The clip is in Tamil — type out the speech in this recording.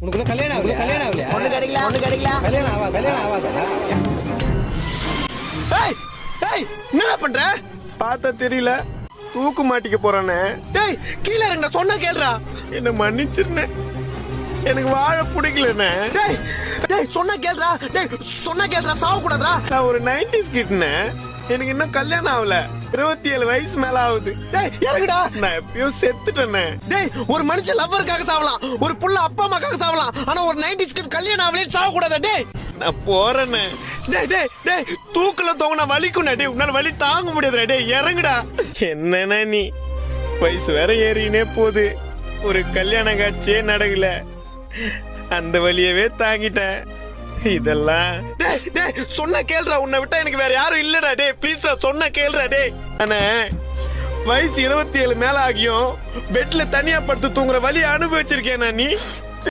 உனக்குள்ள கல்யாணம் ஆகலையா? ஒண்ணு கிடைக்கல. கல்யாணம் ஆகாதா? என்னடா பண்ற? பார்த்தா தெரியல, தூக்கு மாட்டிக்க போறானே. டேய் கீழ இறங்க, சொன்னா கேளுடா. என்ன மன்னிச்சிருனே, எனக்கு வாழ பிடிக்கலண்ணே. டேய் சொன்னா கேளுடா. டேய் சொன்னா கேளுடா, சாவ கூடாதுடா. நான் ஒரு 90s கிட்னே, எனக்கு இன்னும் கல்யாணம் ஆகல, 27 வயசு மேல ஆகுது. டேய் இறங்குடா. நான் எப்பயோ செத்துட்டேனே. டேய் ஒரு மனுஷன் லவ்வருக்காக சாவலாம், ஒரு புள்ள அப்பா அம்மாக்காக சாவலாம், ஆனா ஒரு 90s கிட் கல்யாணம் ஆகலே சாவ கூடாதா? டேய் நான் போறேனே. டேய் தூக்குல தொங்கினா வலிக்கும்டா. டேய் உன்னால வலி தாங்க முடியாதுடா. டேய் இறங்குடா. என்னன்னா நீ, வயசு வேற ஏறினே போகுது, ஒரு கல்யாண காட்சியே நடக்கல, அந்த வலியவே தாங்கிட்டேன். இதெல்லாம் டேய் சொன்ன கேளுடா, உன்னை விட்டா எனக்கு வேற யாரும் இல்லடா. டேய் ப்ளீஸ்டா, சொன்ன கேளுடா. டேய் அண்ணே, வயசு 27 மேல ஆகியும் பெட்ல தனியா படுத்து தூங்குற வலி அனுபவிச்சிருக்கேன். நீ